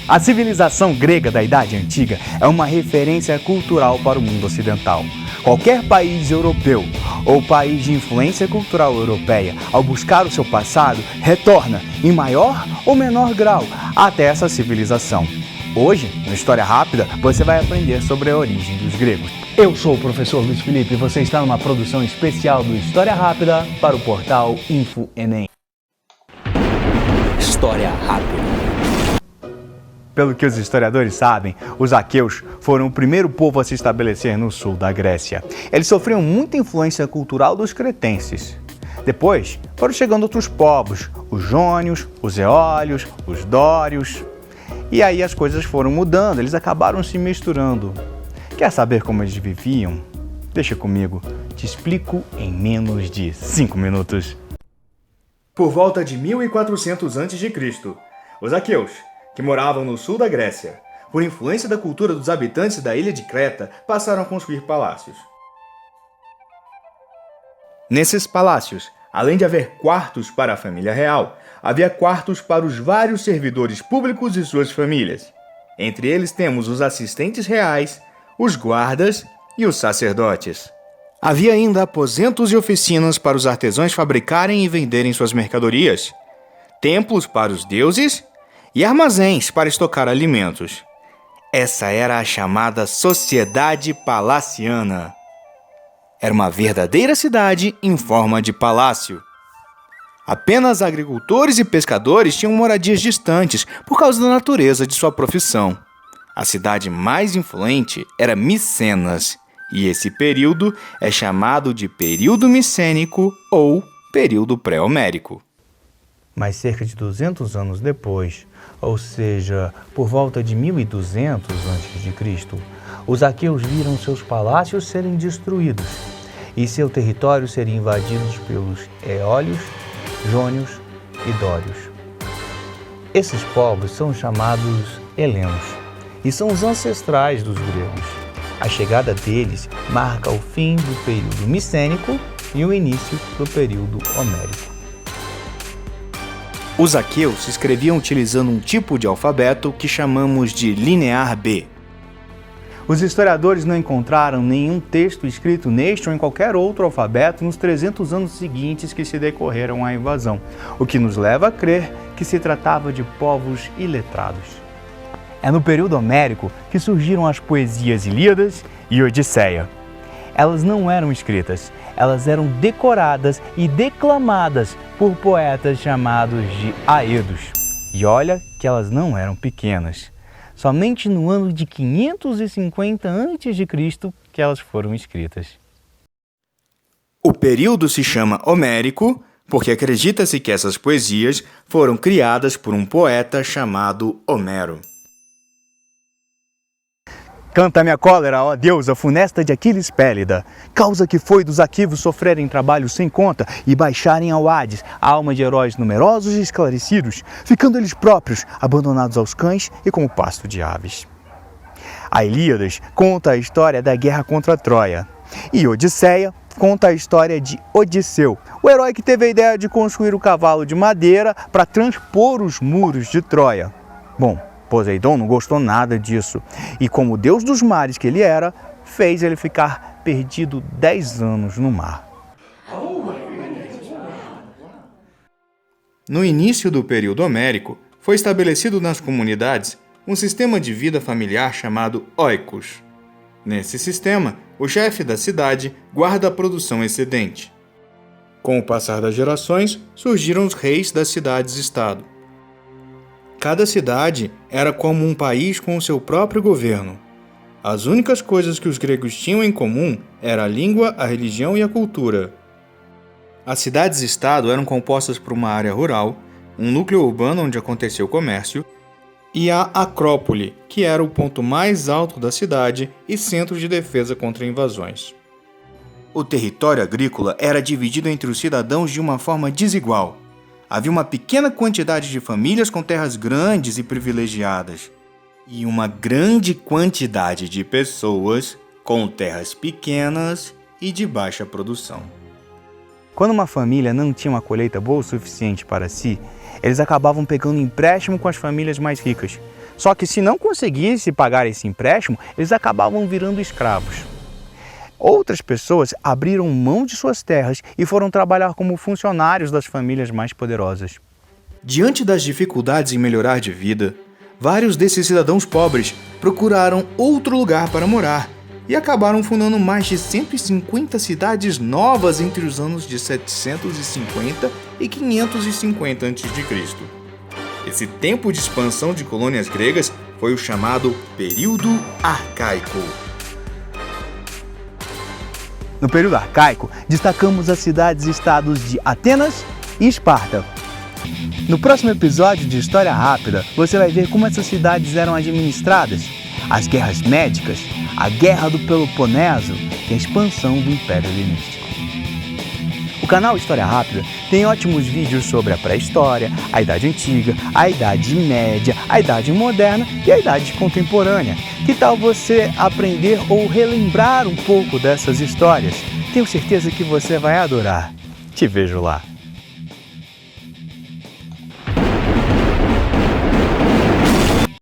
A civilização grega da Idade Antiga é uma referência cultural para o mundo ocidental. Qualquer país europeu ou país de influência cultural europeia, ao buscar o seu passado, retorna, em maior ou menor grau, até essa civilização. Hoje, no História Rápida, você vai aprender sobre a origem dos gregos. Eu sou o professor Luiz Felipe e você está numa produção especial do História Rápida para o portal InfoEnem. História Rápida. Pelo que os historiadores sabem, os aqueus foram o primeiro povo a se estabelecer no sul da Grécia. Eles sofriam muita influência cultural dos cretenses. Depois, foram chegando outros povos, os jônios, os eólios, os dórios. E aí as coisas foram mudando, eles acabaram se misturando. Quer saber como eles viviam? Deixa comigo, te explico em menos de 5 minutos. Por volta de 1400 a.C., os aqueus, que moravam no sul da Grécia, por influência da cultura dos habitantes da ilha de Creta, passaram a construir palácios. Nesses palácios, além de haver quartos para a família real, havia quartos para os vários servidores públicos e suas famílias. Entre eles temos os assistentes reais, os guardas e os sacerdotes. Havia ainda aposentos e oficinas para os artesãos fabricarem e venderem suas mercadorias, templos para os deuses e armazéns para estocar alimentos. Essa era a chamada Sociedade Palaciana. Era uma verdadeira cidade em forma de palácio. Apenas agricultores e pescadores tinham moradias distantes por causa da natureza de sua profissão. A cidade mais influente era Micenas, e esse período é chamado de período micênico ou período pré-homérico. Mas cerca de 200 anos depois, ou seja, por volta de 1200 a.C., os aqueus viram seus palácios serem destruídos e seu território ser invadido pelos eólios, jônios e dórios. Esses povos são chamados helenos e são os ancestrais dos gregos. A chegada deles marca o fim do período micênico e o início do período homérico. Os aqueus escreviam utilizando um tipo de alfabeto que chamamos de linear B. Os historiadores não encontraram nenhum texto escrito neste ou em qualquer outro alfabeto nos 300 anos seguintes que se decorreram à invasão, o que nos leva a crer que se tratava de povos iletrados. É no período homérico que surgiram as poesias Ilíadas e Odisseia. Elas não eram escritas, elas eram decoradas e declamadas por poetas chamados de aedos. E olha que elas não eram pequenas. Somente no ano de 550 a.C. que elas foram escritas. O período se chama homérico porque acredita-se que essas poesias foram criadas por um poeta chamado Homero. Canta minha cólera, ó deusa funesta de Aquiles Pélida, causa que foi dos aquivos sofrerem trabalho sem conta e baixarem ao Hades a alma de heróis numerosos e esclarecidos, ficando eles próprios abandonados aos cães e como pasto de aves. A Ilíadas conta a história da guerra contra Troia, e Odisseia conta a história de Odisseu, o herói que teve a ideia de construir o cavalo de madeira para transpor os muros de Troia. Bom, Poseidon não gostou nada disso e, como deus dos mares que ele era, fez ele ficar perdido 10 anos no mar. No início do período homérico, foi estabelecido nas comunidades um sistema de vida familiar chamado oikos. Nesse sistema, o chefe da cidade guarda a produção excedente. Com o passar das gerações, surgiram os reis das cidades-estado. Cada cidade era como um país com o seu próprio governo. As únicas coisas que os gregos tinham em comum eram a língua, a religião e a cultura. As cidades-estado eram compostas por uma área rural, um núcleo urbano onde acontecia o comércio, e a Acrópole, que era o ponto mais alto da cidade e centro de defesa contra invasões. O território agrícola era dividido entre os cidadãos de uma forma desigual. Havia uma pequena quantidade de famílias com terras grandes e privilegiadas, e uma grande quantidade de pessoas com terras pequenas e de baixa produção. Quando uma família não tinha uma colheita boa o suficiente para si, eles acabavam pegando empréstimo com as famílias mais ricas. Só que se não conseguisse pagar esse empréstimo, eles acabavam virando escravos. Outras pessoas abriram mão de suas terras e foram trabalhar como funcionários das famílias mais poderosas. Diante das dificuldades em melhorar de vida, vários desses cidadãos pobres procuraram outro lugar para morar e acabaram fundando mais de 150 cidades novas entre os anos de 750 e 550 a.C. Esse tempo de expansão de colônias gregas foi o chamado Período Arcaico. No período arcaico, destacamos as cidades-estados de Atenas e Esparta. No próximo episódio de História Rápida, você vai ver como essas cidades eram administradas, as guerras médicas, a Guerra do Peloponeso e a expansão do Império Helenístico. O canal História Rápida tem ótimos vídeos sobre a pré-história, a Idade Antiga, a Idade Média, a Idade Moderna e a Idade Contemporânea. Que tal você aprender ou relembrar um pouco dessas histórias? Tenho certeza que você vai adorar. Te vejo lá!